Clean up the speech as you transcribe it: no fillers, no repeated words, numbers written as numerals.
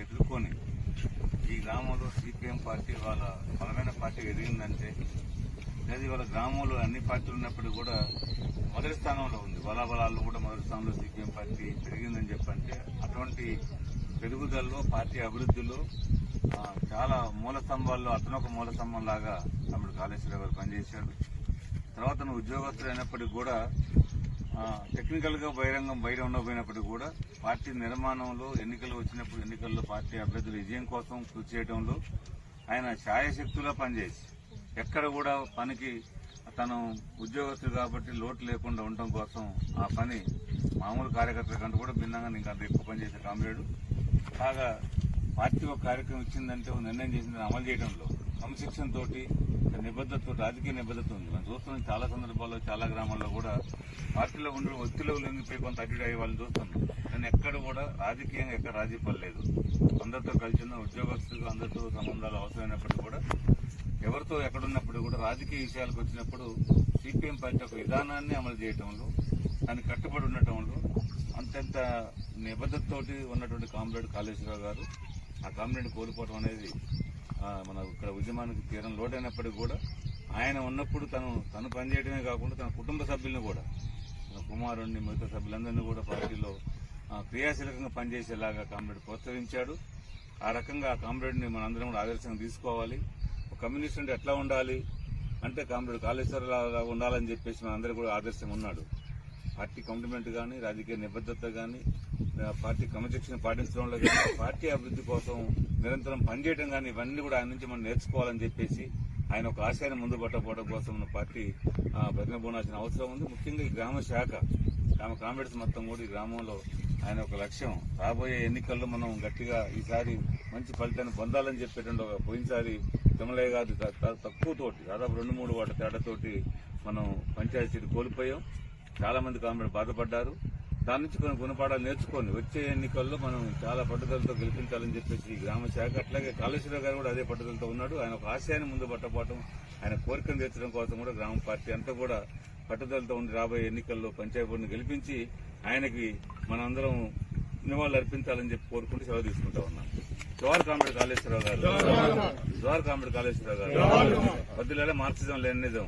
ఎదుర్కొని ఈ గ్రామంలో సిపిఎం పార్టీ వాళ్ళ బలమైన పార్టీ ఎదిగిందంటే లేదా వాళ్ళ గ్రామంలో అన్ని పార్టీలు ఉన్నప్పుడు కూడా మొదటి స్థానంలో ఉంది. బలాబలాల్లో కూడా మొదటి స్థానంలో సిపిఎం పార్టీ పెరిగిందని చెప్పంటే అటువంటి పెరుగుదలలో పార్టీ అభివృద్ధిలో చాలా మూల స్తంభాల్లో అతనొక మూల స్తంభం లాగా తమ్ముడు కాళేశ్వరరావు గారు పనిచేశాడు. తర్వాత ఉద్యోగస్తులు అయినప్పటికీ కూడా టెక్నికల్ గా బయట ఉండకపోయినప్పటికీ కూడా పార్టీ నిర్మాణంలో ఎన్నికలు వచ్చినప్పుడు ఎన్నికల్లో పార్టీ అభ్యర్థుల విజయం కోసం కృషి చేయడంలో ఆయన ఛాయశక్తిలో పనిచేసి ఎక్కడ కూడా పనికి తను ఉద్యోగస్తులు కాబట్టి లోటు లేకుండా ఉండటం కోసం ఆ పని మామూలు కార్యకర్తల కంటే కూడా భిన్నంగా ఇంకా అంత ఎక్కువ పనిచేసే కామ్రేడు. కాగా పార్టీ ఒక కార్యక్రమం ఇచ్చిందంటే ఒక నిర్ణయం చేసిందని అమలు చేయడంలో క్రమశిక్షణ తోటి నిబద్ధతతో రాజకీయ నిబద్ధత ఉంది. మనం చూస్తున్నాం చాలా సందర్భాల్లో చాలా గ్రామాల్లో కూడా పార్టీలో ఉండే ఒత్తిడిలో లొంగిపోయి కొంత అడ్డు అయ్యే వాళ్ళని చూస్తున్నాం. కానీ ఎక్కడ కూడా రాజకీయంగా ఎక్కడ రాజీ పడలేదు. అందరితో కలిసి ఉన్న ఉద్యోగస్తులు అందరితో సంబంధాలు అవసరమైనప్పుడు కూడా ఎవరితో ఎక్కడున్నప్పుడు కూడా రాజకీయ విషయాలకు వచ్చినప్పుడు సిపిఎం పార్టీ ఒక విధానాన్ని అమలు చేయడంలో దానికి కట్టుబడి ఉండటంలో అంతంత నిబద్ధతతోటి ఉన్నటువంటి కామ్రేడ్ కాళేశ్వరరావు గారు ఆ కామ్రేడ్ కోల్పోవడం అనేది మన ఇక్కడ ఉద్యమానికి తీరం లోటైనప్పటికీ కూడా ఆయన ఉన్నప్పుడు తను పనిచేయడమే కాకుండా తన కుటుంబ సభ్యులను కూడా తన కుమారుడిని మిగతా సభ్యులందరినీ కూడా పార్టీలో క్రియాశీలకంగా పనిచేసేలాగా కామ్రేడ్ ప్రోత్సహించాడు. ఆ రకంగా ఆ కామ్రేడ్ని మనందరం కూడా ఆదర్శంగా తీసుకోవాలి. ఒక కమ్యూనిస్ట్ అంటే ఎట్లా ఉండాలి అంటే కామ్రేడ్ కాళేశ్వరరావుగా ఉండాలని చెప్పేసి మనందరూ కూడా ఆదర్శంగా ఉన్నాడు. పార్టీ కమిట్మెంట్ కానీ రాజకీయ నిబద్ధత కానీ పార్టీ క్రమశిక్షణ పాటించడంలో కానీ పార్టీ అభివృద్ధి కోసం నిరంతరం పనిచేయడం కానీ ఇవన్నీ కూడా ఆయన నుంచి మనం నేర్చుకోవాలని చెప్పేసి ఆయన ఒక ఆశయాన్ని ముందు పట్టకపోవడం కోసం మన పార్టీ ప్రతినబూనాల్సిన అవసరం ఉంది. ముఖ్యంగా ఈ గ్రామ శాఖ కామ్రేడ్స్ మొత్తం కూడా ఈ గ్రామంలో ఆయన ఒక లక్ష్యం రాబోయే ఎన్నికల్లో మనం గట్టిగా ఈసారి మంచి ఫలితాన్ని పొందాలని చెప్పేటువంటి ఒక పోయినసారి తిమ్మలయ్య గారి తక్కువతోటి దాదాపు 2-3 ఓట్ల తేడాతోటి మనం పంచాయతీ సీటు కోల్పోయాం. చాలా మంది కామ్రేడ్ బాధపడ్డారు. దాని నుంచి కొన్ని గుణపాఠాలు నేర్చుకొని వచ్చే ఎన్నికల్లో మనం చాలా పట్టుదలతో గెలిపించాలని చెప్పేసి ఈ గ్రామ శాఖ అట్లాగే కాళేశ్వరరావు గారు కూడా అదే పట్టుదలతో ఉన్నాడు. ఆయన ఒక ఆశయాన్ని ముందు పట్టపోవడం ఆయన కోరికను తీర్చడం కోసం కూడా గ్రామ పార్టీ అంతా కూడా పట్టుదలతో ఉండి రాబోయే ఎన్నికల్లో పంచాయతీ బోర్డును గెలిపించి ఆయనకి మనందరం నివాళులు అర్పించాలని చెప్పి కోరుకుంటూ సెలవు తీసుకుంటా ఉన్నాం. జోహార్ కామ్రేడ్ కాళేశ్వరరావు గారు, జోహార్ కామ్రేడ్ కాళేశ్వరరావు గారు. వద్దులే మార్క్సిజం లెనినిజం.